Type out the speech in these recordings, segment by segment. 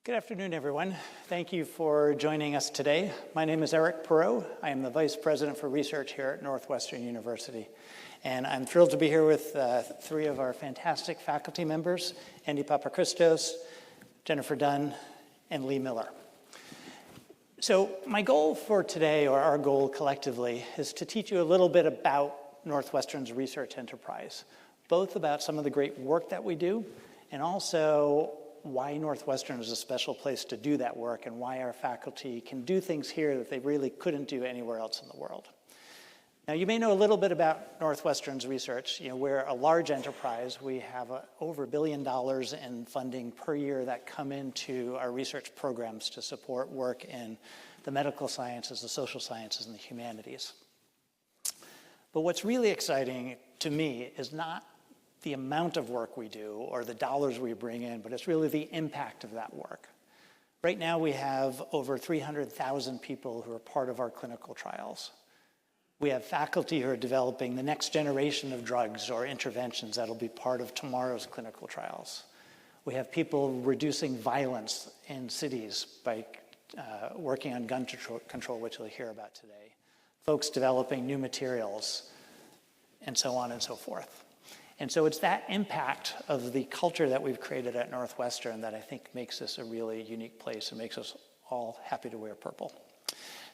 Good afternoon, everyone. Thank you for joining us today. My name is Eric Perreault. I am the Vice President for Research here at Northwestern University. And I'm thrilled to be here with three of our fantastic faculty members, Andy Papachristos, Jennifer Dunn, and Lee Miller. So my goal for today, or our goal collectively, is to teach you a little bit about Northwestern's research enterprise, both about some of the great work that we do, and also why Northwestern is a special place to do that work and why our faculty can do things here that they really couldn't do anywhere else in the world. Now, you may know a little bit about Northwestern's research. We're a large enterprise. We have over $1 billion in funding per year that come into our research programs to support work in the medical sciences, the social sciences, and the humanities. But what's really exciting to me is not the amount of work we do or the dollars we bring in, but it's really the impact of that work. Right now we have over 300,000 people who are part of our clinical trials. We have faculty who are developing the next generation of drugs or interventions that'll be part of tomorrow's clinical trials. We have people reducing violence in cities by working on gun control, which you'll hear about today. Folks developing new materials, and so on and so forth. And so it's that impact of the culture that we've created at Northwestern that I think makes this a really unique place and makes us all happy to wear purple.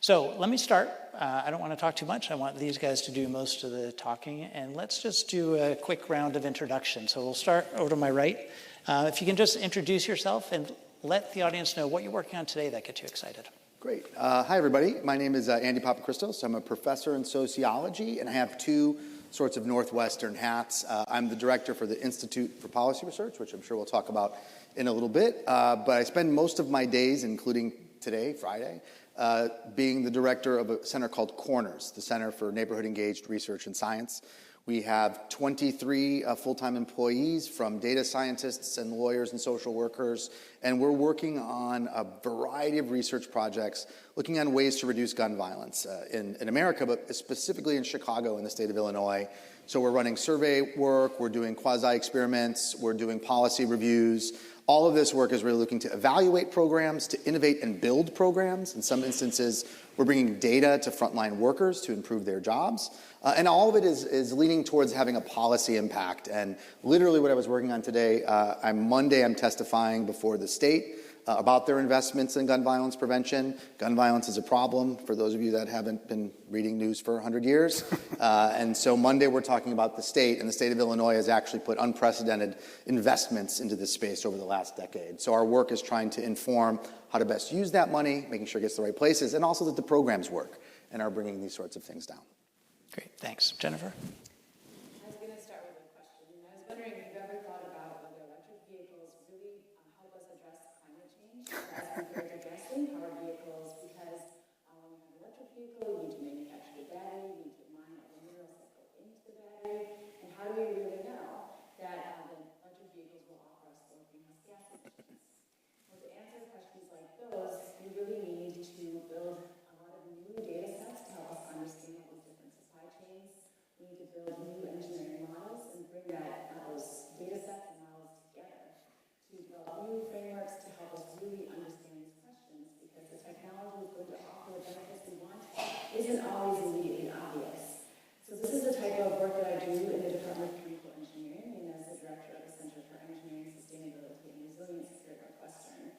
So let me start. I don't want to talk too much. I want these guys to do most of the talking. And let's just do a quick round of introductions. So we'll start over to my right. If you can just introduce yourself and let the audience know what you're working on today that gets you excited. Great. Hi, everybody. My name is Andy Papachristos. I'm a professor in sociology, and I have two sorts of Northwestern hats. I'm the director for the Institute for Policy Research, which I'm sure we'll talk about in a little bit. But I spend most of my days, including today, Friday, being the director of a center called Corners, the Center for Neighborhood Engaged Research and Science. We have 23 full-time employees, from data scientists and lawyers and social workers, and we're working on a variety of research projects looking on ways to reduce gun violence in America, but specifically in Chicago in the state of Illinois. So we're running survey work, we're doing quasi-experiments, we're doing policy reviews. All of this work is really looking to evaluate programs, to innovate and build programs. In some instances, we're bringing data to frontline workers to improve their jobs. And all of it is leaning towards having a policy impact. And literally what I was working on today, Monday I'm testifying before the state about their investments in gun violence prevention. Gun violence is a problem for those of you that haven't been reading news for 100 years. And so Monday we're talking about the state, and the state of Illinois has actually put unprecedented investments into this space over the last decade. So our work is trying to inform how to best use that money, making sure it gets to the right places, and also that the programs work and are bringing these sorts of things down. Great, thanks. Jennifer? I was going to start with a question. I was wondering if you've ever thought about whether electric vehicles really help us address climate change as compared to gasoline-powered vehicles, because when you have an electric vehicle, you need to manufacture the battery, you need to mine all the minerals that go into the battery, and how do we really know that the electric vehicles will offer us low greenhouse gas emissions? Well, to answer questions like those, you really need to build a lot of new data sets to help us understand these different supply chains. We need to build new engineering models and bring those data sets and models together to develop new frameworks to help us really understand these questions, because the technology is going to offer the benefits we want isn't always immediately obvious. So this is the type of work that I do in the Department of Chemical Engineering, and as the director of the Center for Engineering, Sustainability, and Resilience here at Northwestern.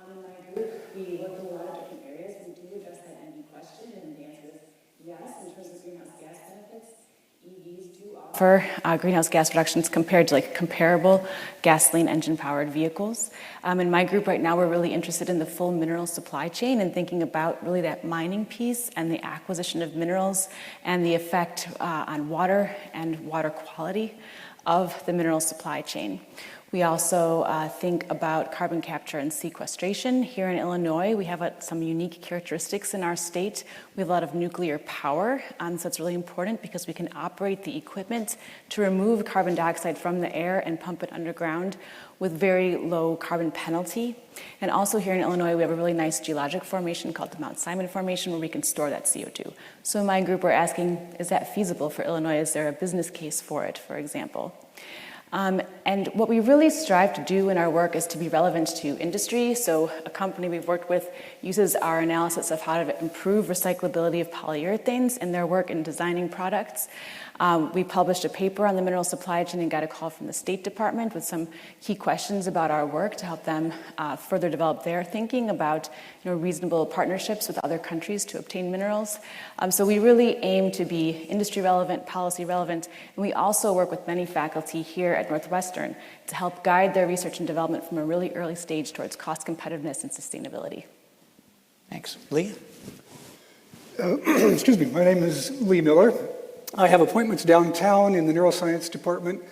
In my group, we look at a lot of different areas. We do address that EV question, and the answer is yes. In terms of greenhouse gas benefits, EVs do offer greenhouse gas reductions compared to comparable gasoline engine-powered vehicles. In my group right now, we're really interested in the full mineral supply chain and thinking about really that mining piece and the acquisition of minerals and the effect on water and water quality of the mineral supply chain. We also think about carbon capture and sequestration. Here in Illinois, we have some unique characteristics in our state. We have a lot of nuclear power, so it's really important because we can operate the equipment to remove carbon dioxide from the air and pump it underground with very low carbon penalty. And also here in Illinois, we have a really nice geologic formation called the Mount Simon Formation where we can store that CO2. So in my group, we're asking, is that feasible for Illinois? Is there a business case for it, for example? And what we really strive to do in our work is to be relevant to industry. So a company we've worked with uses our analysis of how to improve recyclability of polyurethanes in their work in designing products. We published a paper on the mineral supply chain and got a call from the State Department with some key questions about our work to help them further develop their thinking about reasonable partnerships with other countries to obtain minerals. So we really aim to be industry relevant, policy relevant, and we also work with many faculty here at Northwestern to help guide their research and development from a really early stage towards cost competitiveness and sustainability. Thanks. Lee? Excuse me, my name is Lee Miller. I have appointments downtown in the neuroscience department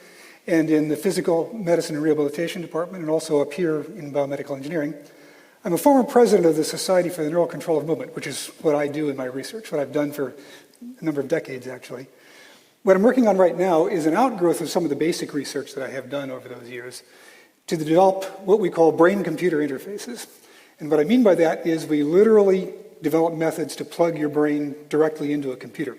and in the physical medicine and rehabilitation department, and also up here in biomedical engineering. I'm a former president of the Society for the Neural Control of Movement, which is what I do in my research, what I've done for a number of decades, actually. What I'm working on right now is an outgrowth of some of the basic research that I have done over those years to develop what we call brain-computer interfaces. And what I mean by that is we literally develop methods to plug your brain directly into a computer.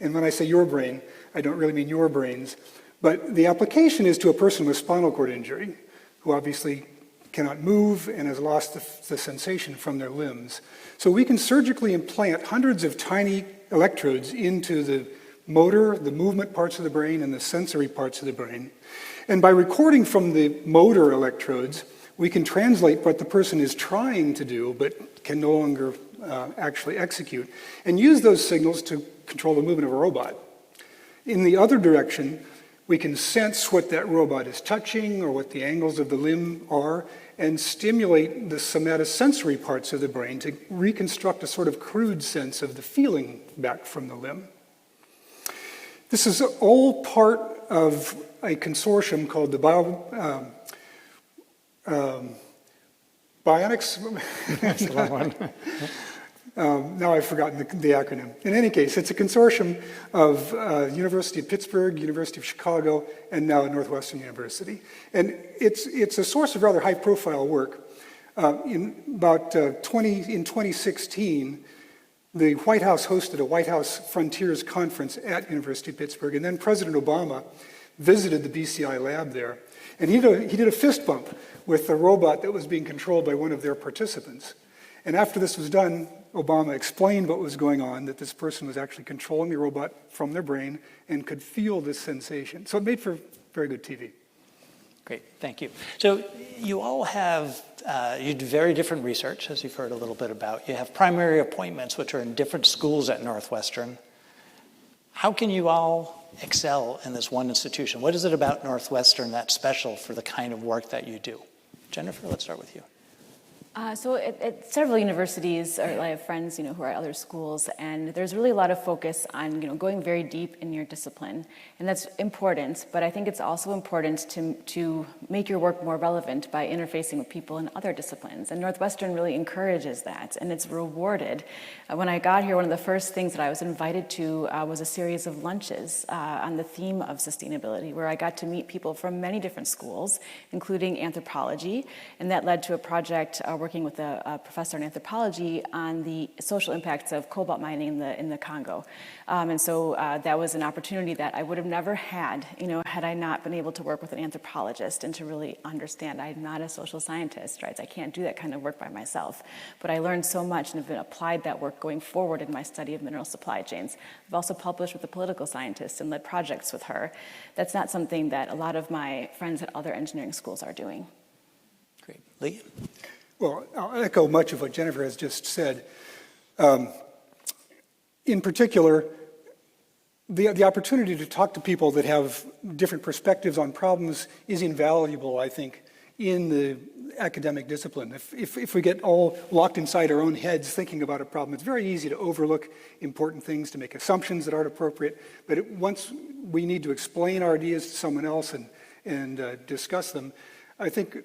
And when I say your brain, I don't really mean your brains, but the application is to a person with spinal cord injury who obviously cannot move and has lost the sensation from their limbs. So we can surgically implant hundreds of tiny electrodes into the motor, the movement parts of the brain, and the sensory parts of the brain. And by recording from the motor electrodes, we can translate what the person is trying to do but can no longer actually execute, and use those signals to control the movement of a robot. In the other direction, we can sense what that robot is touching or what the angles of the limb are and stimulate the somatosensory parts of the brain to reconstruct a sort of crude sense of the feeling back from the limb. This is all part of a consortium called the Bionics. That's the long one. Now I've forgotten the acronym. In any case, it's a consortium of University of Pittsburgh, University of Chicago, and now Northwestern University. And it's a source of rather high-profile work. In 2016, the White House hosted a White House Frontiers Conference at University of Pittsburgh, and then President Obama visited the BCI lab there. And he did a fist bump with a robot that was being controlled by one of their participants. And after this was done, Obama explained what was going on, that this person was actually controlling the robot from their brain and could feel this sensation. So it made for very good TV. Great, thank you. So you all have, you do very different research, as you've heard a little bit about. You have primary appointments, which are in different schools at Northwestern. How can you all excel in this one institution? What is it about Northwestern that's special for the kind of work that you do? Jennifer, let's start with you. So at several universities, or I have friends, who are at other schools, and there's really a lot of focus on, going very deep in your discipline, and that's important. But I think it's also important to make your work more relevant by interfacing with people in other disciplines. And Northwestern really encourages that, and it's rewarded. When I got here, one of the first things that I was invited to was a series of lunches on the theme of sustainability, where I got to meet people from many different schools, including anthropology, and that led to a project working with a professor in anthropology on the social impacts of cobalt mining in the Congo. And so that was an opportunity that I would have never had, had I not been able to work with an anthropologist and to really understand I'm not a social scientist, right? I can't do that kind of work by myself. But I learned so much and have applied that work going forward in my study of mineral supply chains. I've also published with a political scientist and led projects with her. That's not something that a lot of my friends at other engineering schools are doing. Great. Lee? Well, I'll echo much of what Jennifer has just said. In particular, the opportunity to talk to people that have different perspectives on problems is invaluable, I think, in the academic discipline. If we get all locked inside our own heads thinking about a problem, it's very easy to overlook important things, to make assumptions that aren't appropriate. But once we need to explain our ideas to someone else and discuss them, I think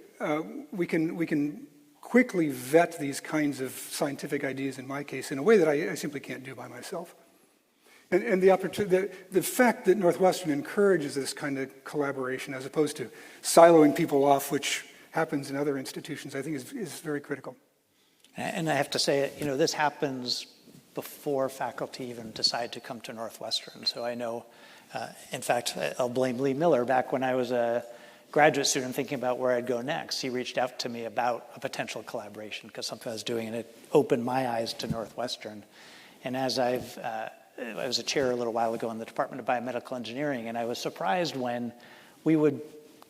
we can quickly vet these kinds of scientific ideas, in my case, in a way that I simply can't do by myself. And the fact that Northwestern encourages this kind of collaboration as opposed to siloing people off, which happens in other institutions, I think is very critical. And I have to say, this happens before faculty even decide to come to Northwestern. So I know In fact, I'll blame Lee Miller. Back when I was a graduate student thinking about where I'd go next, he reached out to me about a potential collaboration because something I was doing, and it opened my eyes to Northwestern. And as I was a chair a little while ago in the Department of Biomedical Engineering, and I was surprised when we would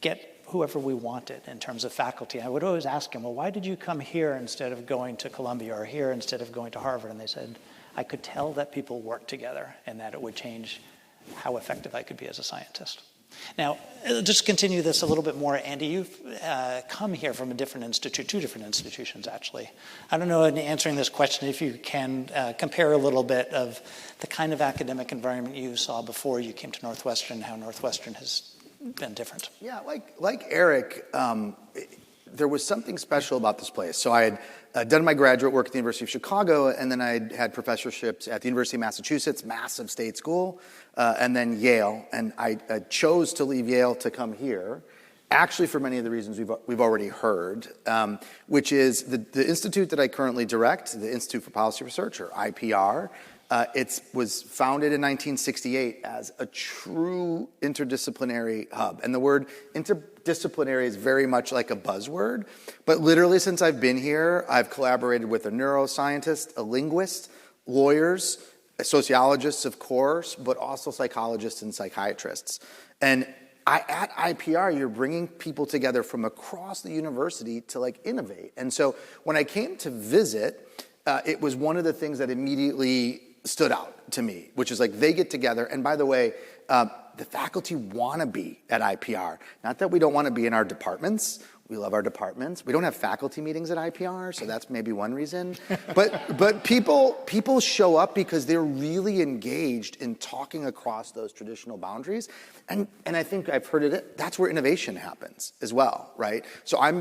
get whoever we wanted in terms of faculty. I would always ask them, well, why did you come here instead of going to Columbia or here instead of going to Harvard? And they said, I could tell that people work together and that it would change how effective I could be as a scientist. Now, just continue this a little bit more. Andy, you've come here from a different institute, two different institutions, actually. I don't know, in answering this question, if you can compare a little bit of the kind of academic environment you saw before you came to Northwestern, how Northwestern has been different. Yeah, like Eric, there was something special about this place. So I had done my graduate work at the University of Chicago, and then I had professorships at the University of Massachusetts, massive state school, and then Yale. And I chose to leave Yale to come here, actually for many of the reasons we've already heard, which is the institute that I currently direct, the Institute for Policy Research, or IPR. It was founded in 1968 as a true interdisciplinary hub. And the word interdisciplinary is very much like a buzzword. But literally since I've been here, I've collaborated with a neuroscientist, a linguist, lawyers, sociologists, of course, but also psychologists and psychiatrists. And at IPR, you're bringing people together from across the university to innovate. And so when I came to visit, it was one of the things that immediately stood out to me, which is they get together. And by the way, the faculty want to be at IPR. Not that we don't want to be in our departments. We love our departments. We don't have faculty meetings at IPR, so that's maybe one reason. But people show up because they're really engaged in talking across those traditional boundaries. And I think I've heard it, that's where innovation happens as well, right? So I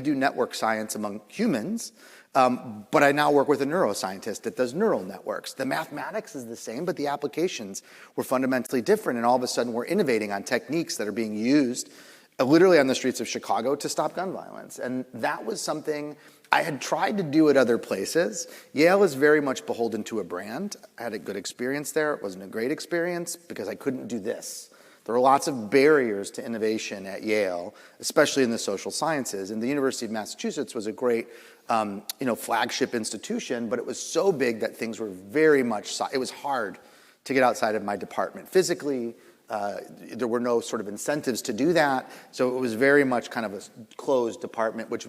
do network science among humans, but I now work with a neuroscientist that does neural networks. The mathematics is the same, but the applications were fundamentally different. And all of a sudden, we're innovating on techniques that are being used literally on the streets of Chicago to stop gun violence. And that was something I had tried to do at other places. Yale is very much beholden to a brand. I had a good experience there. It wasn't a great experience because I couldn't do this. There are lots of barriers to innovation at Yale, especially in the social sciences. And the University of Massachusetts was a great flagship institution, but it was so big that things were very much, it was hard to get outside of my department physically. There were no sort of incentives to do that. So it was very much kind of a closed department, which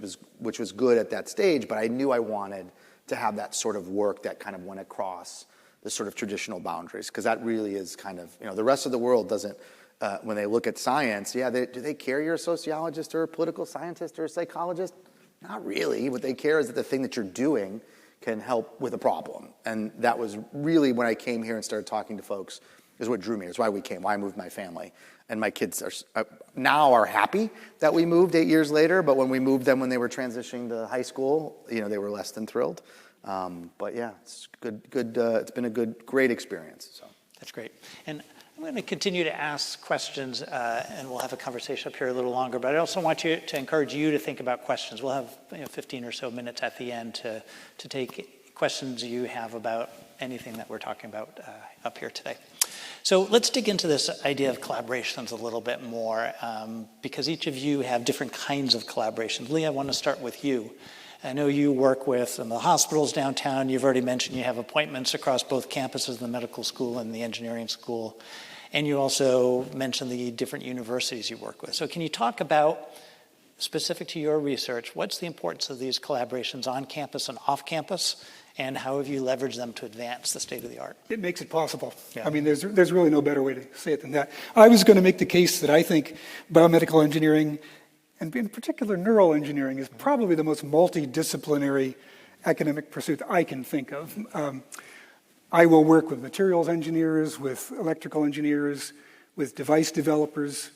was good at that stage, but I knew I wanted to have that sort of work that kind of went across the sort of traditional boundaries, because that really is kind of, the rest of the world doesn't, when they look at science, do they care you're a sociologist or a political scientist or a psychologist? Not really. What they care is that the thing that you're doing can help with a problem. And that was really when I came here and started talking to folks, is what drew me. It's why we came, why I moved my family. And my kids are happy that we moved 8 years later, but when we moved them when they were transitioning to high school, they were less than thrilled. But yeah, it's good. It's been a great experience. So that's great. And I'm going to continue to ask questions, and we'll have a conversation up here a little longer. But I also want to encourage you to think about questions. We'll have 15 or so minutes at the end to take questions you have about anything that we're talking about up here today. So let's dig into this idea of collaborations a little bit more, because each of you have different kinds of collaborations. Lee, I want to start with you. I know you work with some of the hospitals downtown. You've already mentioned you have appointments across both campuses, the medical school and the engineering school. And you also mentioned the different universities you work with. So can you talk about, specific to your research, what's the importance of these collaborations on campus and off campus, and how have you leveraged them to advance the state of the art? It makes it possible. Yeah. I mean, there's really no better way to say it than that. I was going to make the case that I think biomedical engineering, and in particular neural engineering, is probably the most multidisciplinary academic pursuit I can think of. I will work with materials engineers, with electrical engineers, with device developers,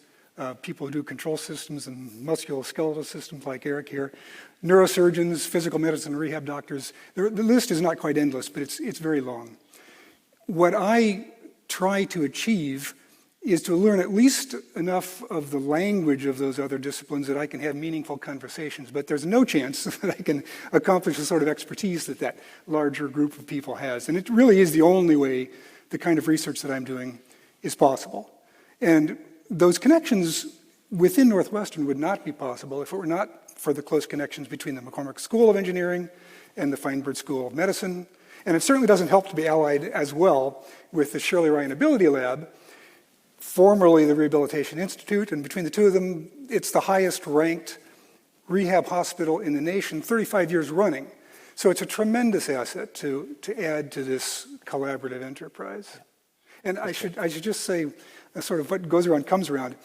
people who do control systems and musculoskeletal systems like Eric here, neurosurgeons, physical medicine, rehab doctors. The list is not quite endless, but it's very long. What I try to achieve is to learn at least enough of the language of those other disciplines that I can have meaningful conversations, but there's no chance that I can accomplish the sort of expertise that larger group of people has. And it really is the only way the kind of research that I'm doing is possible. And those connections within Northwestern would not be possible if it were not for the close connections between the McCormick School of Engineering and the Feinberg School of Medicine. And it certainly doesn't help to be allied as well with the Shirley Ryan Ability Lab, formerly the Rehabilitation Institute, and between the two of them, it's the highest ranked rehab hospital in the nation, 35 years running. So it's a tremendous asset to add to this collaborative enterprise. And I should just say, sort of what goes around comes around.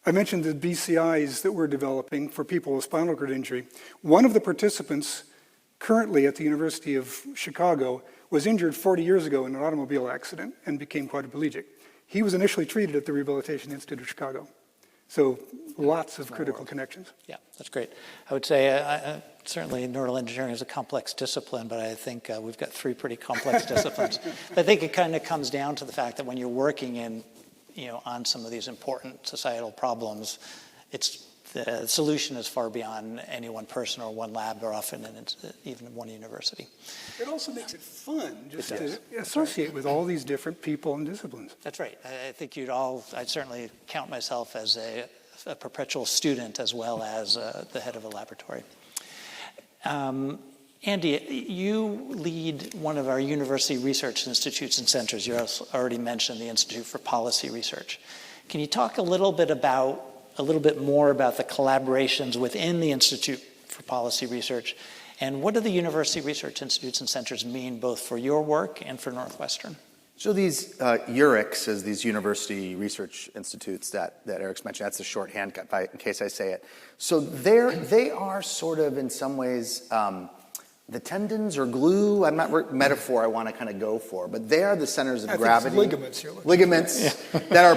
I mentioned the BCIs that we're developing for people with spinal cord injury. One of the participants currently at the University of Chicago was injured 40 years ago in an automobile accident and became quadriplegic. He was initially treated at the Rehabilitation Institute of Chicago. So lots of critical connections. Yeah, that's great. I would say certainly neural engineering is a complex discipline, but I think we've got three pretty complex disciplines. But I think it kind of comes down to the fact that when you're working on some of these important societal problems, the solution is far beyond any one person or one lab, or often even one university. It also makes it fun just to associate with all these different people and disciplines. That's right. I think I'd certainly count myself as a perpetual student as well as the head of a laboratory. Andy, you lead one of our university research institutes and centers. You already mentioned the Institute for Policy Research. Can you talk a little bit more about the collaborations within the Institute for Policy Research, and what do the university research institutes and centers mean both for your work and for Northwestern? So these URICs, as these university research institutes that Eric's mentioned, that's the shorthand in case I say it. So they are sort of in some ways the tendons or glue. I'm not metaphor I want to kind of go for, but they are the centers of gravity. Ligaments here. Ligaments that are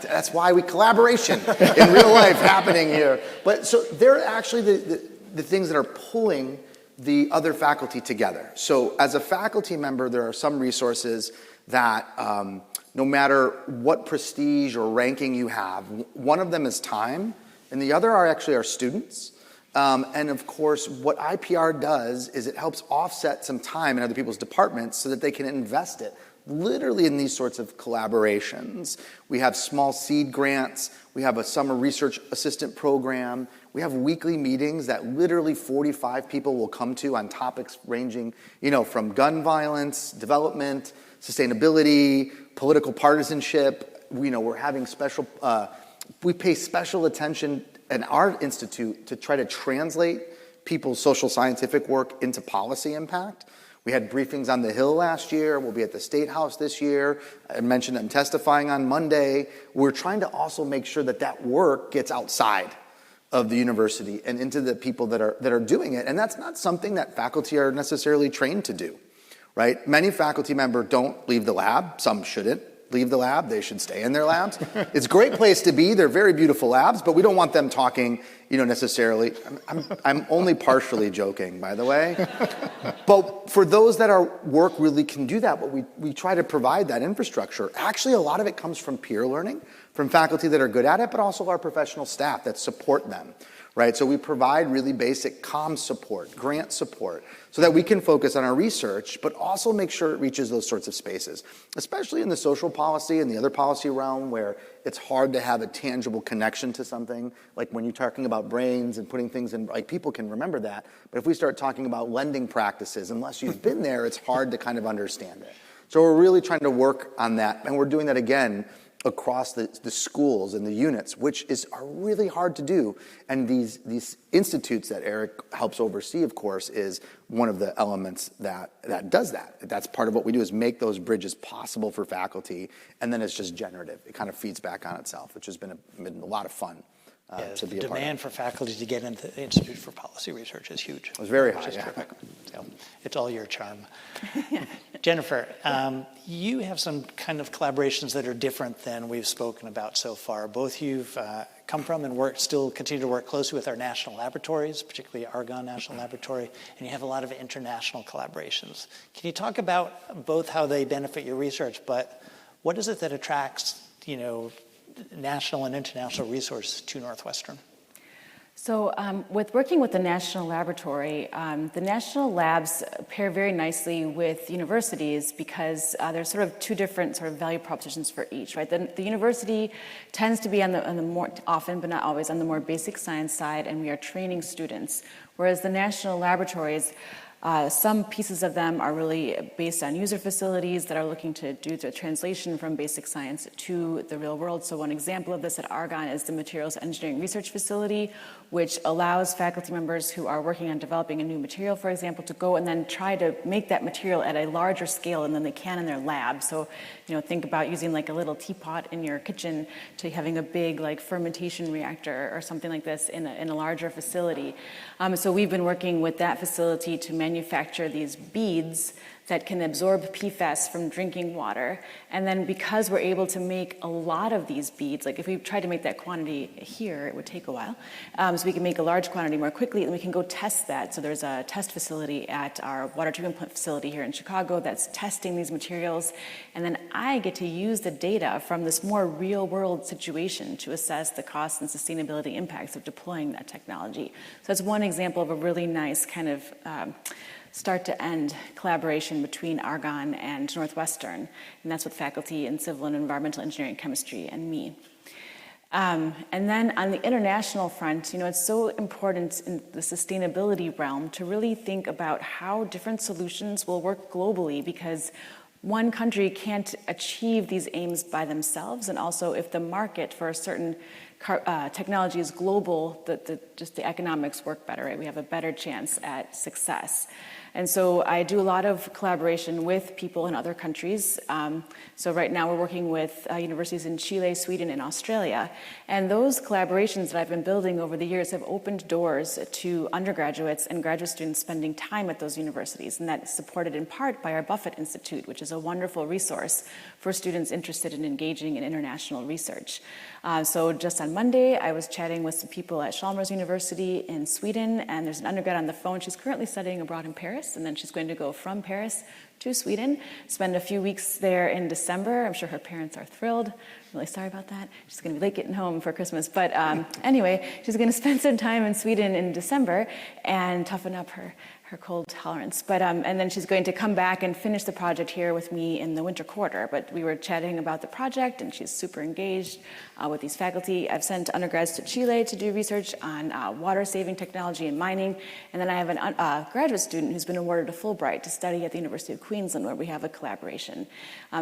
that's why collaboration in real life happening here. But so they're actually the things that are pulling the other faculty together. So as a faculty member, there are some resources that no matter what prestige or ranking you have, one of them is time, and the other are actually our students. And of course, what IPR does is it helps offset some time in other people's departments so that they can invest it literally in these sorts of collaborations. We have small seed grants. We have a summer research assistant program. We have weekly meetings that literally 45 people will come to on topics ranging, from gun violence, development, sustainability, political partisanship. We're having we pay special attention in our institute to try to translate people's social scientific work into policy impact. We had briefings on the Hill last year. We'll be at the State House this year. I mentioned I'm testifying on Monday. We're trying to also make sure that work gets outside of the university and into the people that are doing it. And that's not something that faculty are necessarily trained to do, right? Many faculty members don't leave the lab. Some shouldn't leave the lab. They should stay in their labs. It's a great place to be. They're very beautiful labs, but we don't want them talking, necessarily. I'm only partially joking, by the way. But for those that our work really can do that, but we try to provide that infrastructure. Actually, a lot of it comes from peer learning, from faculty that are good at it, but also our professional staff that support them, right? So we provide really basic comm support, grant support, so that we can focus on our research, but also make sure it reaches those sorts of spaces, especially in the social policy and the other policy realm where it's hard to have a tangible connection to something, like when you're talking about brains and putting things in, like people can remember that, but if we start talking about lending practices, unless you've been there, it's hard to kind of understand it. So we're really trying to work on that, and we're doing that again across the schools and the units, which are really hard to do. And these institutes that Eric helps oversee, of course, is one of the elements that does that. That's part of what we do, is make those bridges possible for faculty, and then it's just generative. It kind of feeds back on itself, which has been a lot of fun to be a part of. The demand for faculty to get into the Institute for Policy Research is huge. It was very high, Terrific. So it's all your charm. Jennifer, you have some kind of collaborations that are different than we've spoken about so far. Both you've come from and still continue to work closely with our national laboratories, particularly Argonne National Laboratory, and you have a lot of international collaborations. Can you talk about both how they benefit your research, but what is it that attracts, national and international resources to Northwestern? So with working with the National Laboratory, the national labs pair very nicely with universities because there's sort of two different sort of value propositions for each, right? The university tends to be on the more, often but not always, on the more basic science side, and we are training students. Whereas the national laboratories, some pieces of them are really based on user facilities that are looking to do the translation from basic science to the real world. So one example of this at Argonne is the Materials Engineering Research Facility, which allows faculty members who are working on developing a new material, for example, to go and then try to make that material at a larger scale than they can in their lab. So, think about using like a little teapot in your kitchen to having a big like fermentation reactor or something like this in a larger facility. So we've been working with that facility to manufacture these beads that can absorb PFAS from drinking water. And then because we're able to make a lot of these beads, like if we tried to make that quantity here, it would take a while. So we can make a large quantity more quickly, and we can go test that. So there's a test facility at our water treatment plant facility here in Chicago that's testing these materials. And then I get to use the data from this more real world situation to assess the costs and sustainability impacts of deploying that technology. So that's one example of a really nice kind of start-to-end collaboration between Argonne and Northwestern, and that's with faculty in civil and environmental engineering, chemistry, and me. And then on the international front, it's so important in the sustainability realm to really think about how different solutions will work globally, because one country can't achieve these aims by themselves, and also if the market for a certain technology is global, just the economics work better, right? We have a better chance at success. And so I do a lot of collaboration with people in other countries. So right now we're working with universities in Chile, Sweden, and Australia. And those collaborations that I've been building over the years have opened doors to undergraduates and graduate students spending time at those universities. And that's supported in part by our Buffett Institute, which is a wonderful resource for students interested in engaging in international research. So just on Monday, I was chatting with some people at Chalmers University in Sweden, and there's an undergrad on the phone. She's currently studying abroad in Paris, and then she's going to go from Paris to Sweden, spend a few weeks there in December. I'm sure her parents are thrilled. I'm really sorry about that. She's going to be late getting home for Christmas. But anyway, she's going to spend some time in Sweden in December and toughen up her cold tolerance. But and then she's going to come back and finish the project here with me in the winter quarter. But we were chatting about the project, and she's super engaged with these faculty. I've sent undergrads to Chile to do research on water-saving technology and mining. And then I have a graduate student who's been awarded a Fulbright to study at the University of Queensland, where we have a collaboration.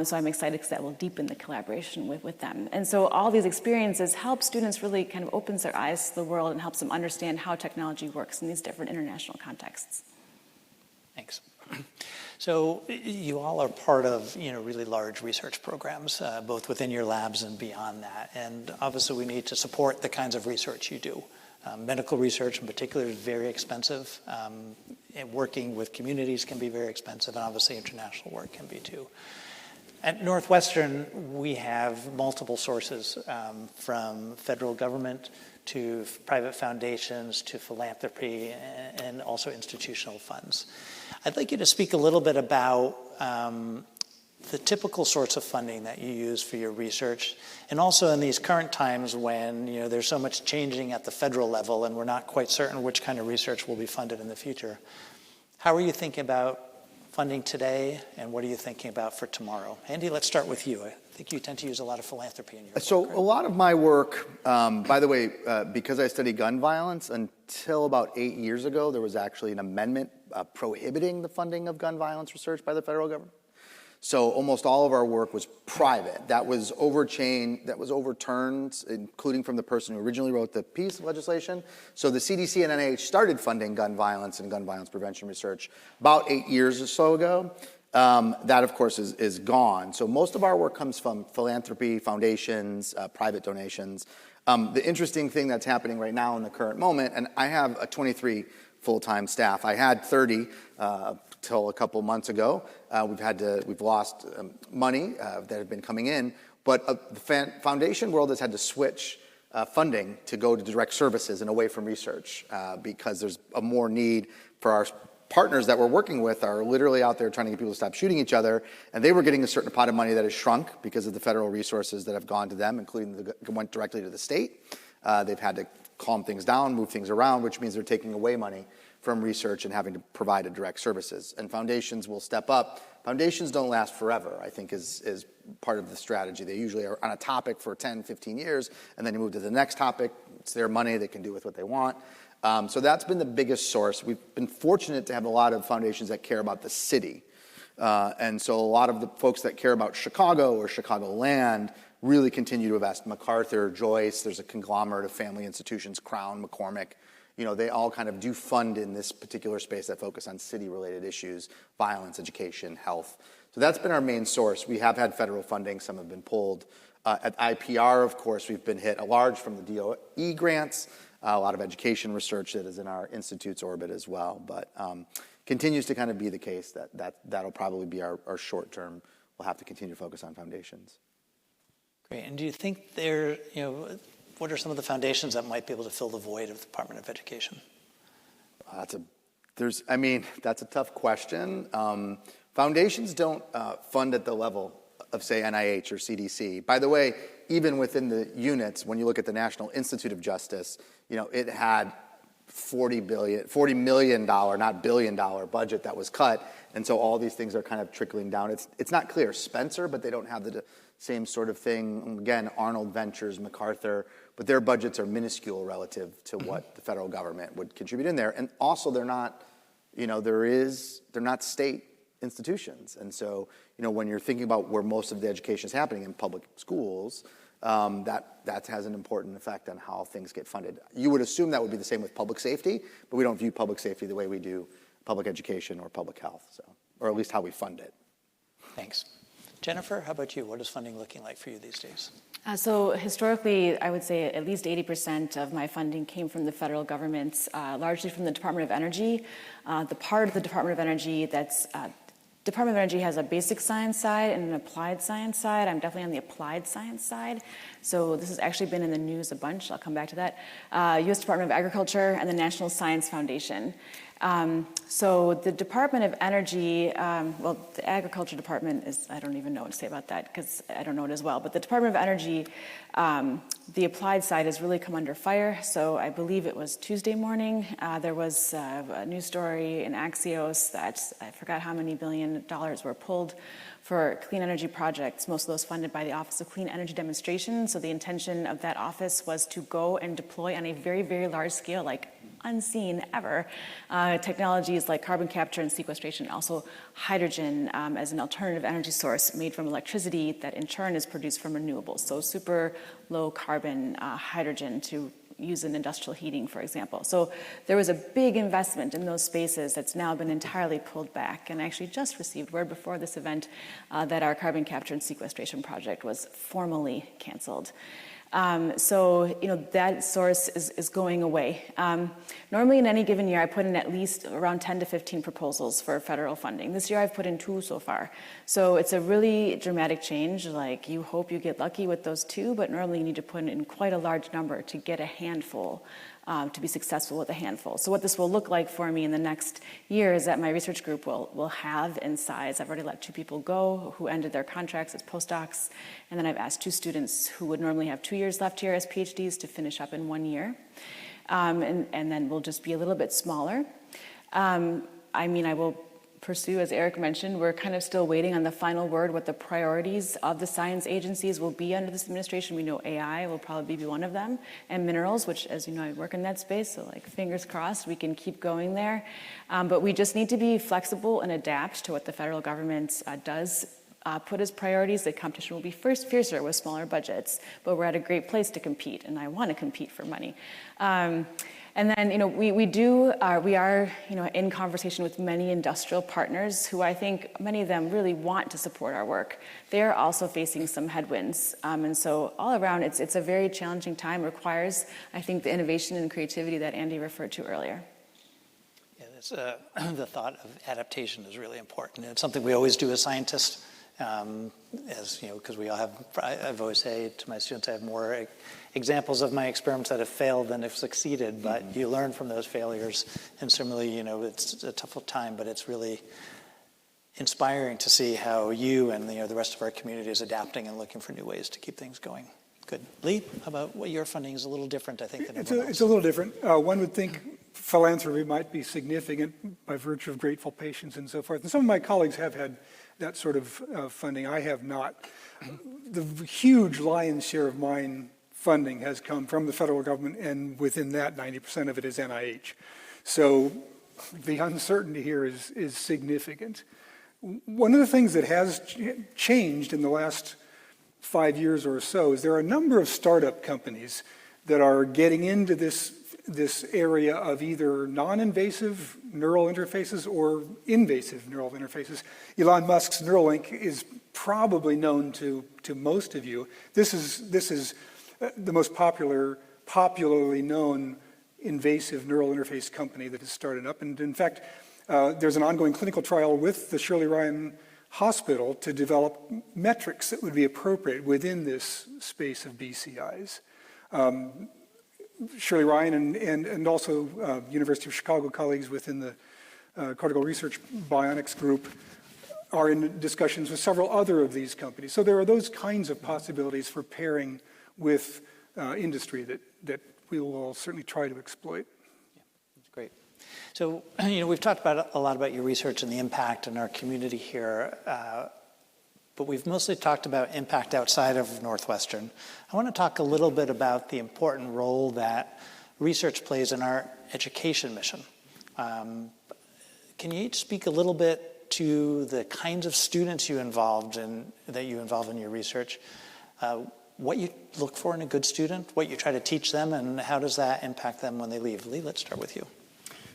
So I'm excited because that will deepen the collaboration with them. And so all these experiences help students really kind of opens their eyes to the world and helps them understand how technology works in these different international contexts. Thanks. So you all are part of really large research programs, both within your labs and beyond that. And obviously we need to support the kinds of research you do. Medical research in particular is very expensive. And working with communities can be very expensive, and obviously international work can be too. At Northwestern, we have multiple sources, from federal government to private foundations to philanthropy and also institutional funds. I'd like you to speak a little bit about the typical sorts of funding that you use for your research, and also in these current times when there's so much changing at the federal level and we're not quite certain which kind of research will be funded in the future. How are you thinking about funding today, and what are you thinking about for tomorrow? Andy, let's start with you. I think you tend to use a lot of philanthropy in your work. So right? a lot of my work, by the way, because I study gun violence, until about 8 years ago, there was actually an amendment prohibiting the funding of gun violence research by the federal government. So almost all of our work was private. That was overturned, including from the person who originally wrote the piece of legislation. So the CDC and NIH started funding gun violence and gun violence prevention research about 8 years or so ago. That, of course, is gone. So most of our work comes from philanthropy, foundations, private donations. The interesting thing that's happening right now in the current moment, and I have a 23 full-time staff. I had 30 till a couple months ago. We've lost money that had been coming in, but the foundation world has had to switch funding to go to direct services and away from research because there's a more need for our partners that we're working with are literally out there trying to get people to stop shooting each other, and they were getting a certain pot of money that has shrunk because of the federal resources that have gone to them, including went directly to the state. They've had to calm things down, move things around, which means they're taking away money from research and having to provide a direct services. And foundations will step up. Foundations don't last forever, I think, is part of the strategy. They usually are on a topic for 10, 15 years, and then you move to the next topic. It's their money. They can do with what they want. So that's been the biggest source. We've been fortunate to have a lot of foundations that care about the city. And so a lot of the folks that care about Chicago or Chicagoland really continue to invest. MacArthur, Joyce, there's a conglomerate of family institutions, Crown, McCormick. They all kind of do fund in this particular space that focus on city-related issues, violence, education, health. So that's been our main source. We have had federal funding. Some have been pulled. At IPR, of course, we've been hit a large from the DOE grants, a lot of education research that is in our institute's orbit as well. But continues to kind of be the case that'll probably be our short term. We'll have to continue to focus on foundations. Great. And do you think what are some of the foundations that might be able to fill the void of the Department of Education? That's a tough question. Foundations don't fund at the level of, say, NIH or CDC. By the way, even within the units, when you look at the National Institute of Justice, it had $40 million, not billion-dollar budget that was cut, and so all these things are kind of trickling down. It's not clear. Spencer, but they don't have the same sort of thing. Again, Arnold Ventures, MacArthur, but their budgets are minuscule relative to what the federal government would contribute in there. And also, they're not, they're not state institutions. And so, when you're thinking about where most of the education is happening in public schools, that has an important effect on how things get funded. You would assume that would be the same with public safety, but we don't view public safety the way we do public education or public health, or at least how we fund it. Thanks. Jennifer, how about you? What is funding looking like for you these days? So historically, I would say at least 80% of my funding came from the federal government, largely from the Department of Energy. The part of the Department of Energy Department of Energy has a basic science side and an applied science side. I'm definitely on the applied science side. So this has actually been in the news a bunch. I'll come back to that. U.S. Department of Agriculture and the National Science Foundation. So the Department of Energy, the Agriculture Department is, I don't even know what to say about that because I don't know it as well. But the Department of Energy, the applied side has really come under fire. So I believe it was Tuesday morning, there was a news story in Axios that I forgot how many $1 billion were pulled for clean energy projects, most of those funded by the Office of Clean Energy Demonstration. So the intention of that office was to go and deploy on a very, very large scale, like unseen ever, technologies like carbon capture and sequestration, also hydrogen as an alternative energy source made from electricity that in turn is produced from renewables. So super low carbon hydrogen to use in industrial heating, for example. So there was a big investment in those spaces that's now been entirely pulled back. And I actually just received word before this event that our carbon capture and sequestration project was formally canceled. So that source is going away. Normally in any given year, I put in at least around 10 to 15 proposals for federal funding. This year I've put in 2 so far. So it's a really dramatic change. Like you hope you get lucky with those 2, but normally you need to put in quite a large number to get a handful, to be successful with a handful. So what this will look like for me in the next year is that my research group will have in size. I've already let 2 people go who ended their contracts as postdocs, and then I've asked 2 students who would normally have 2 years left here as PhDs to finish up in 1 year. And then we'll just be a little bit smaller. I will pursue, as Eric mentioned, we're kind of still waiting on the final word, what the priorities of the science agencies will be under this administration. We know AI will probably be one of them, and minerals, which, as you know, I work in that space, so fingers crossed, we can keep going there. But we just need to be flexible and adapt to what the federal government does put as priorities. The competition will be fiercer with smaller budgets, but we're at a great place to compete, and I want to compete for money. And then, we are, in conversation with many industrial partners who I think many of them really want to support our work. They are also facing some headwinds. And so all around, it's a very challenging time, requires, I think, the innovation and creativity that Andy referred to earlier. Yeah, the thought of adaptation is really important. It's something we always do as scientists. Because we all have, I've always said to my students, I have more examples of my experiments that have failed than have succeeded, but you learn from those failures. And similarly, it's a tough time, but it's really inspiring to see how you and the rest of our community is adapting and looking for new ways to keep things going. Good. Lee, how about what your funding is a little different, I think, than It's everyone a, else. it's a little different. One would think philanthropy might be significant by virtue of grateful patients and so forth. And some of my colleagues have had that sort of funding. I have not. The huge lion's share of mine funding has come from the federal government, and within that, 90% of it is NIH. So the uncertainty here is significant. One of the things that has changed in the last 5 years or so is there are a number of startup companies that are getting into this area of either non-invasive neural interfaces or invasive neural interfaces. Elon Musk's Neuralink is probably known to most of you. This is the most popularly known invasive neural interface company that has started up. And in fact, there's an ongoing clinical trial with the Shirley Ryan Hospital to develop metrics that would be appropriate within this space of BCIs. Shirley Ryan and also University of Chicago colleagues within the Cortical Research Bionics group are in discussions with several other of these companies. So there are those kinds of possibilities for pairing with industry that we will certainly try to exploit. Yeah, that's great. So, we've talked a lot about your research and the impact in our community here, but we've mostly talked about impact outside of Northwestern. I want to talk a little bit about the important role that research plays in our education mission. Can you each speak a little bit to the kinds of students that you involve in your research, what you look for in a good student, what you try to teach them, and how does that impact them when they leave? Lee, let's start with you.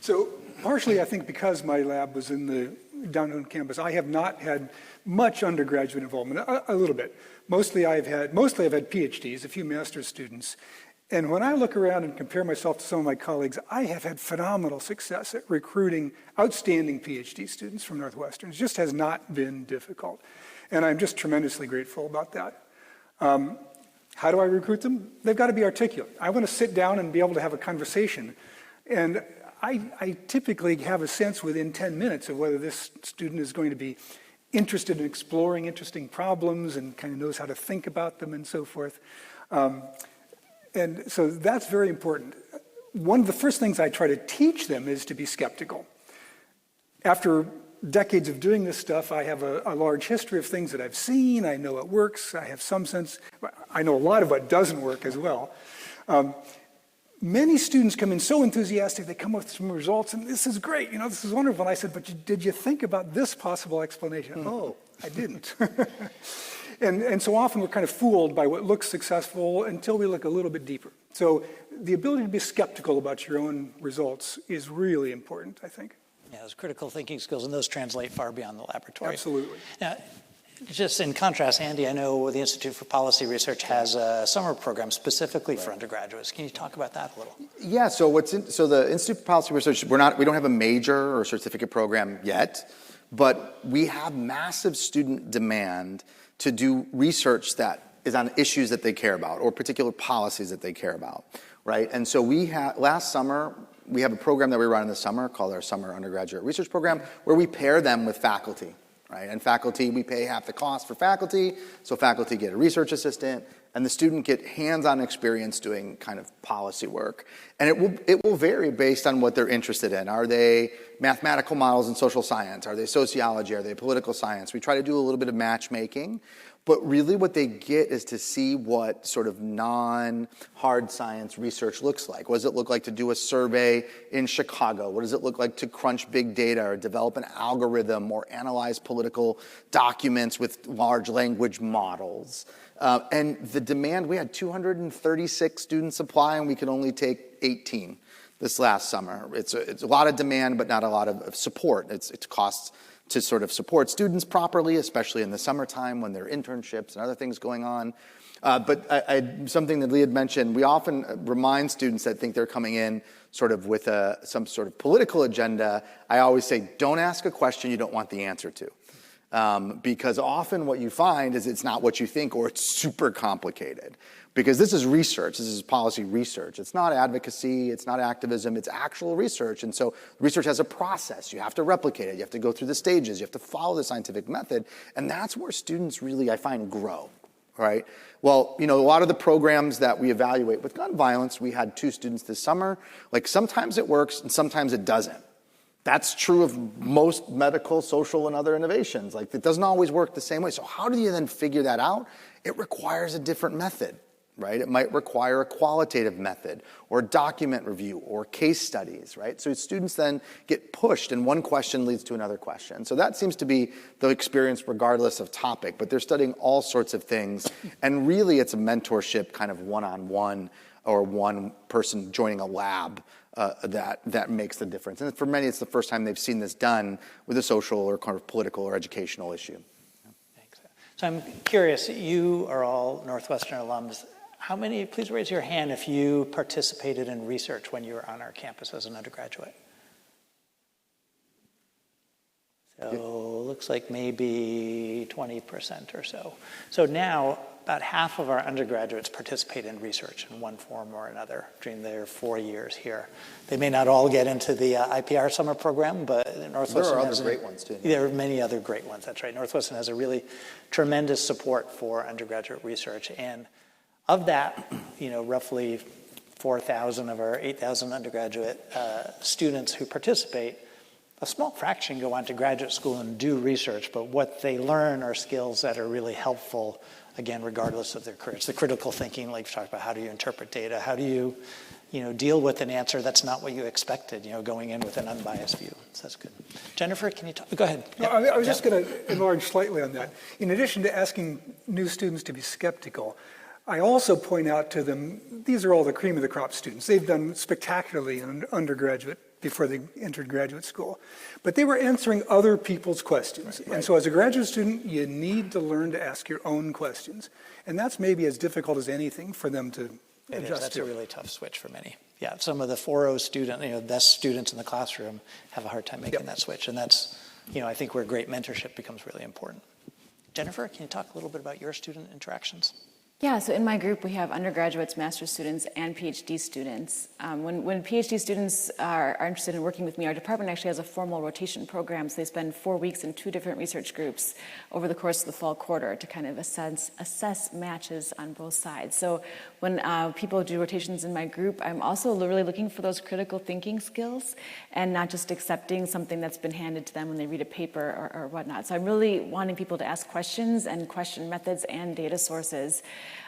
So partially, I think because my lab was in the downtown campus, I have not had much undergraduate involvement, a little bit. Mostly I've had PhDs, a few master's students. And when I look around and compare myself to some of my colleagues, I have had phenomenal success at recruiting outstanding PhD students from Northwestern. It just has not been difficult. And I'm just tremendously grateful about that. How do I recruit them? They've got to be articulate. I want to sit down and be able to have a conversation. And I typically have a sense within 10 minutes of whether this student is going to be interested in exploring interesting problems and kind of knows how to think about them and so forth. And so that's very important. One of the first things I try to teach them is to be skeptical. After decades of doing this stuff, I have a large history of things that I've seen. I know what works. I have some sense. I know a lot of what doesn't work as well. Many students come in so enthusiastic, they come with some results, and this is great, this is wonderful. And I said, but did you think about this possible explanation? Oh, I didn't. And so often we're kind of fooled by what looks successful until we look a little bit deeper. So the ability to be skeptical about your own results is really important, I think. Yeah, those critical thinking skills, and those translate far beyond the laboratory. Absolutely. Now, just in contrast, Andy, I know the Institute for Policy Research has a summer program specifically for undergraduates. Can you talk about that a little? Yeah, so the Institute for Policy Research, we don't have a major or certificate program yet, but we have massive student demand to do research that is on issues that they care about or particular policies that they care about, right? And so last summer, we have a program that we run in the summer called our Summer Undergraduate Research Program, where we pair them with faculty, right? And faculty, we pay half the cost for faculty, so faculty get a research assistant, and the student get hands-on experience doing kind of policy work. And it will vary based on what they're interested in. Are they mathematical models in social science? Are they sociology? Are they political science? We try to do a little bit of matchmaking, but really what they get is to see what sort of non-hard science research looks like. What does it look like to do a survey in Chicago? What does it look like to crunch big data or develop an algorithm or analyze political documents with large language models? And the demand, we had 236 students apply, and we could only take 18 this last summer. It's a lot of demand, but not a lot of support. It costs to sort of support students properly, especially in the summertime when there are internships and other things going on. But something that Lee had mentioned, we often remind students that think they're coming in sort of with some sort of political agenda. I always say, don't ask a question you don't want the answer to. Because often what you find is it's not what you think, or it's super complicated. Because this is research, this is policy research. It's not advocacy, it's not activism, it's actual research. And so research has a process. You have to replicate it, you have to go through the stages, you have to follow the scientific method. And that's where students really, I find, grow, right? Well, a lot of the programs that we evaluate with gun violence, we had 2 students this summer. Like, sometimes it works and sometimes it doesn't. That's true of most medical, social, and other innovations. Like, it doesn't always work the same way. So how do you then figure that out? It requires a different method, right? It might require a qualitative method or document review or case studies, right? So students then get pushed and one question leads to another question. So that seems to be the experience regardless of topic, but they're studying all sorts of things. And really it's a mentorship kind of one-on-one or one person joining a lab that makes the difference. And for many, it's the first time they've seen this done with a social or kind of political or educational issue. Thanks. So I'm curious, you are all Northwestern alums. How many, please raise your hand if you participated in research when you were on our campus as an undergraduate. So looks like maybe 20% or so. So now about half of our undergraduates participate in research in one form or another during their 4 years here. They may not all get into the IPR summer program, but Northwestern there are has other great ones too. There are many other great ones, that's right. Northwestern has a really tremendous support for undergraduate research. And of that, roughly 4,000 of our 8,000 undergraduate students who participate, a small fraction go on to graduate school and do research, but what they learn are skills that are really helpful, again, regardless of their career. It's the critical thinking, like we talked about, how do you interpret data? How do you, deal with an answer that's not what you expected, going in with an unbiased view. So that's good. Jennifer, can you talk? Go ahead. No, I was just going to enlarge slightly on that. In addition to asking new students to be skeptical, I also point out to them, these are all the cream of the crop students. They've done spectacularly in undergraduate before they entered graduate school. But they were answering other people's questions. Right. And so as a graduate student, you need to learn to ask your own questions. And that's maybe as difficult as anything for them to adjust That's to. a really tough switch for many. Yeah, some of the 4.0 student, best students in the classroom have a hard time making that switch. And that's, I think where great mentorship becomes really important. Jennifer, can you talk a little bit about your student interactions? Yeah, so in my group, we have undergraduates, master's students, and PhD students. When PhD students are interested in working with me, our department actually has a formal rotation program, so they spend 4 weeks in 2 different research groups over the course of the fall quarter to kind of assess matches on both sides. So when people do rotations in my group, I'm also really looking for those critical thinking skills and not just accepting something that's been handed to them when they read a paper or whatnot. So I'm really wanting people to ask questions and question methods and data sources.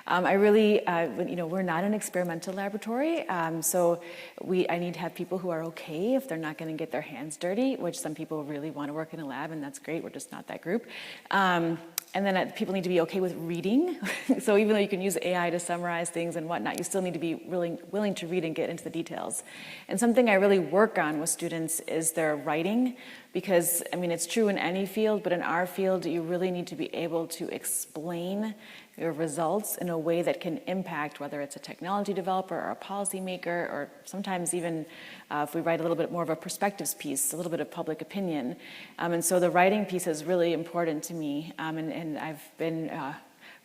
I really, we're not an experimental laboratory, so I need to have people who are okay if they're not going to get their hands dirty, which some people really want to work in a lab, and that's great. We're just not that group. And then people need to be okay with reading. So even though you can use AI to summarize things and whatnot, you still need to be willing to read and get into the details. And something I really work on with students is their writing, because, it's true in any field, but in our field, you really need to be able to explain your results in a way that can impact whether it's a technology developer or a policymaker, or sometimes even if we write a little bit more of a perspectives piece, a little bit of public opinion. And so the writing piece is really important to me. And I've been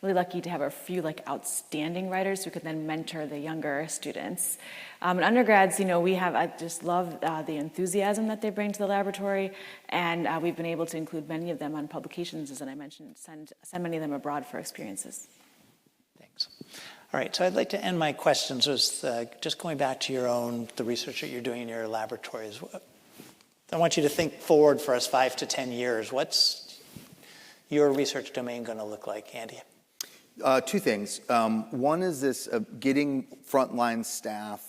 really lucky to have a few outstanding writers who can then mentor the younger students. And undergrads, I just love the enthusiasm that they bring to the laboratory, and we've been able to include many of them on publications, as I mentioned, send many of them abroad for experiences. Thanks. All right, so I'd like to end my questions with just going back to the research that you're doing in your laboratories. I want you to think forward for us 5 to 10 years. What's your research domain going to look like, Andy? 2 things. One is this getting frontline staff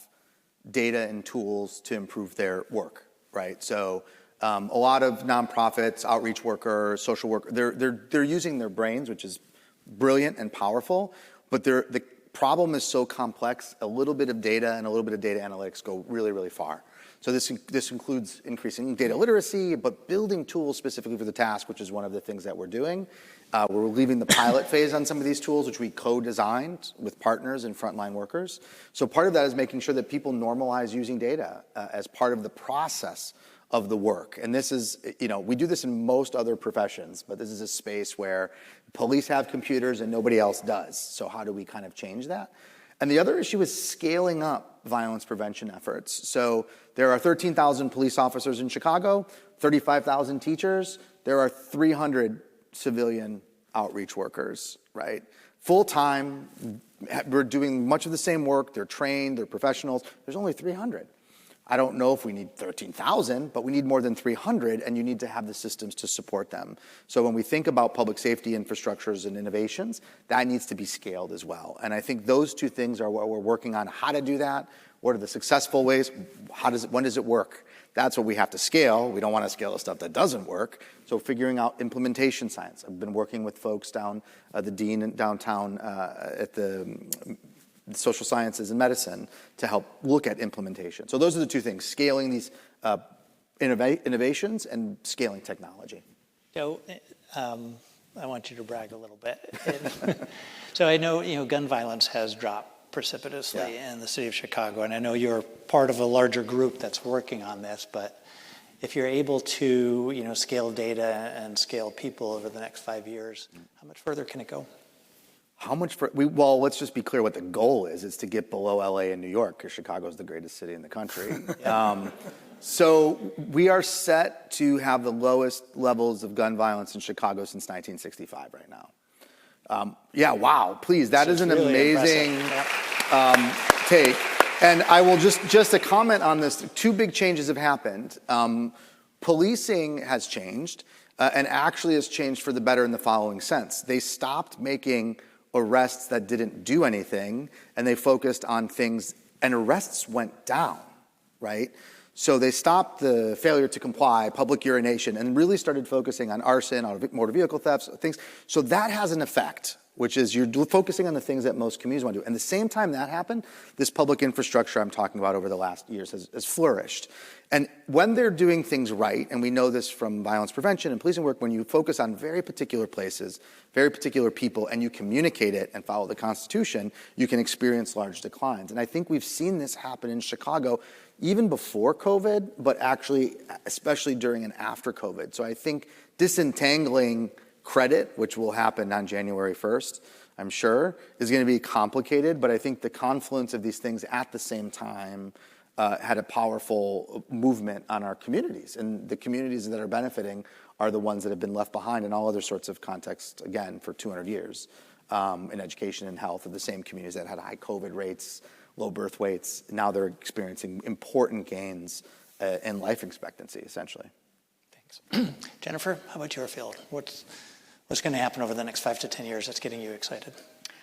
data and tools to improve their work, right? So a lot of nonprofits, outreach workers, social workers, they're using their brains, which is brilliant and powerful, but the problem is so complex, a little bit of data and a little bit of data analytics go really, really far. So this includes increasing data literacy, but building tools specifically for the task, which is one of the things that we're doing. We're leaving the pilot phase on some of these tools, which we co-designed with partners and frontline workers. So part of that is making sure that people normalize using data as part of the process of the work. And this is, we do this in most other professions, but this is a space where police have computers and nobody else does. So how do we kind of change that? And the other issue is scaling up violence prevention efforts. So there are 13,000 police officers in Chicago, 35,000 teachers. There are 300 civilian outreach workers, right? full-time, we're doing much of the same work, they're trained, they're professionals. There's only 300. I don't know if we need 13,000, but we need more than 300, and you need to have the systems to support them. So when we think about public safety infrastructures and innovations, that needs to be scaled as well. And I think those two things are what we're working on, how to do that, what are the successful ways, when does it work? That's what we have to scale. We don't want to scale the stuff that doesn't work. So figuring out implementation science. I've been working with folks down the dean downtown at the social sciences and medicine to help look at implementation. So those are the two things, scaling these innovations and scaling technology. So I want you to brag a little bit. So I know, gun violence has dropped precipitously in the city of Chicago, and I know you're part of a larger group that's working on this, but if you're able to, scale data and scale people over the next 5 years, how much further can it go? How much well, let's just be clear what the goal is. It's to get below LA and New York, because Chicago is the greatest city in the country. So we are set to have the lowest levels of gun violence in Chicago since 1965 right now. Wow, please, that is an really amazing take. And I will just to comment on this, two big changes have happened. Policing has changed, and actually has changed for the better in the following sense. They stopped making arrests that didn't do anything, and they focused on things, and arrests went down, right? So they stopped the failure to comply, public urination, and really started focusing on arson, motor vehicle thefts, things. So that has an effect, which is you're focusing on the things that most communities want to do. And the same time that happened, this public infrastructure I'm talking about over the last years has flourished. And when they're doing things right, and we know this from violence prevention and policing work, when you focus on very particular places, very particular people, and you communicate it and follow the Constitution, you can experience large declines. And I think we've seen this happen in Chicago even before COVID, but actually, especially during and after COVID. So I think disentangling credit, which will happen on January 1st, I'm sure, is going to be complicated, but I think the confluence of these things at the same time had a powerful movement on our communities. And the communities that are benefiting are the ones that have been left behind in all other sorts of contexts, again, for 200 years. In education and health are the same communities that had high COVID rates, low birth weights. Now they're experiencing important gains in life expectancy, essentially. Thanks. Jennifer, how about your field? What's going to happen over the next 5 to 10 years that's getting you excited?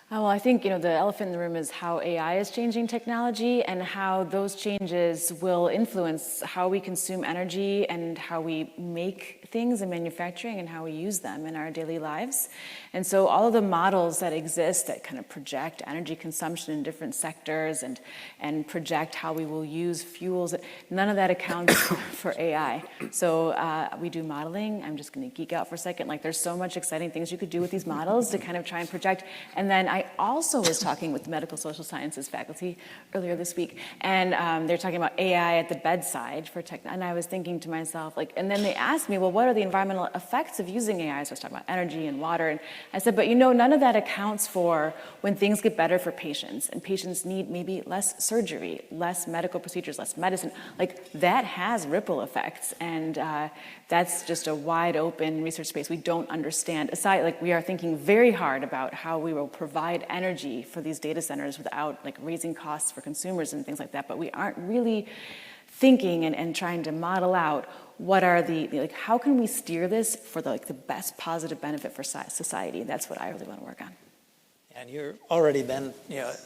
Well, I think, the elephant in the room is how AI is changing technology and how those changes will influence how we consume energy and how we make things in manufacturing and how we use them in our daily lives. And so all of the models that exist that kind of project energy consumption in different sectors and project how we will use fuels, none of that accounts for AI. So we do modeling. I'm just going to geek out for a second. Like, there's so much exciting things you could do with these models to kind of try and project. And then I also was talking with the medical social sciences faculty earlier this week, and they're talking about AI at the bedside for tech. And I was thinking to myself, and then they asked me, well, what are the environmental effects of using AI? So I was talking about energy and water, and I said, but none of that accounts for when things get better for patients, and patients need maybe less surgery, less medical procedures, less medicine. That has ripple effects, and that's just a wide open research space we don't understand. Aside, we are thinking very hard about how we will provide energy for these data centers without raising costs for consumers and things like that, but we aren't really thinking and trying to model out what are how can we steer this for the best positive benefit for society. That's what I really want to work on. And you've already been,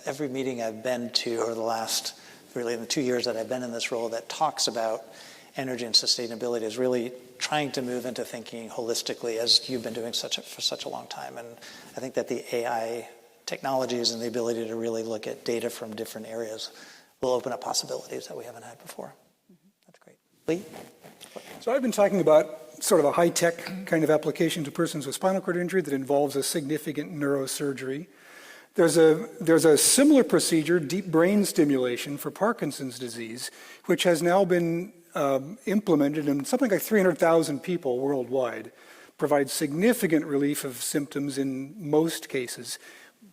every meeting I've been to over the last, really in the 2 years that I've been in this role that talks about energy and sustainability is really trying to move into thinking holistically, as you've been doing for such a long time. And I think that the AI technologies and the ability to really look at data from different areas will open up possibilities that we haven't had before. That's great. Lee? So I've been talking about sort of a high-tech kind of application to persons with spinal cord injury that involves a significant neurosurgery. There's a similar procedure, deep brain stimulation for Parkinson's disease, which has now been implemented in something like 300,000 people worldwide, provides significant relief of symptoms in most cases.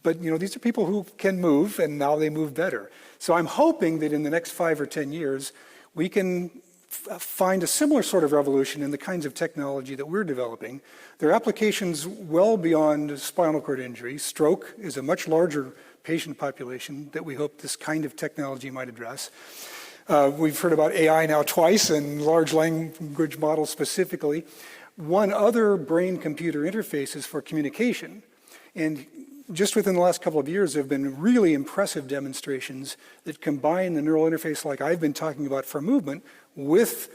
But these are people who can move, and now they move better. So I'm hoping that in the next 5 or 10 years, we can find a similar sort of revolution in the kinds of technology that we're developing. There are applications well beyond spinal cord injury. Stroke is a much larger patient population that we hope this kind of technology might address. We've heard about AI now twice, and large language models specifically. One other brain-computer interface is for communication. And just within the last couple of years, there have been really impressive demonstrations that combine the neural interface like I've been talking about for movement with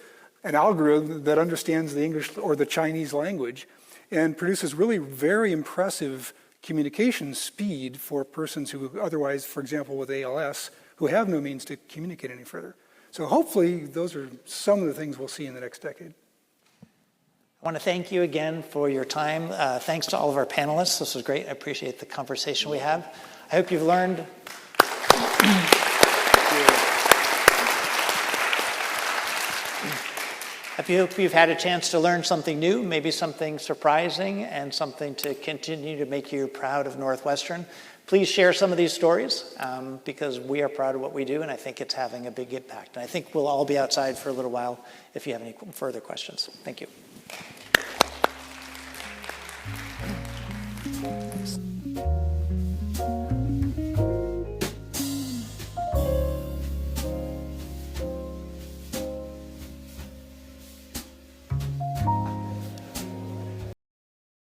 an algorithm that understands the English or the Chinese language and produces really very impressive communication speed for persons who otherwise, for example, with ALS, who have no means to communicate any further. So hopefully those are some of the things we'll see in the next decade. I want to thank you again for your time. Thanks to all of our panelists. This was great. I appreciate the conversation we have. I hope you've learned. I hope you've had a chance to learn something new, maybe something surprising, and something to continue to make you proud of Northwestern. Please share some of these stories because we are proud of what we do, and I think it's having a big impact. And I think we'll all be outside for a little while if you have any further questions. Thank you.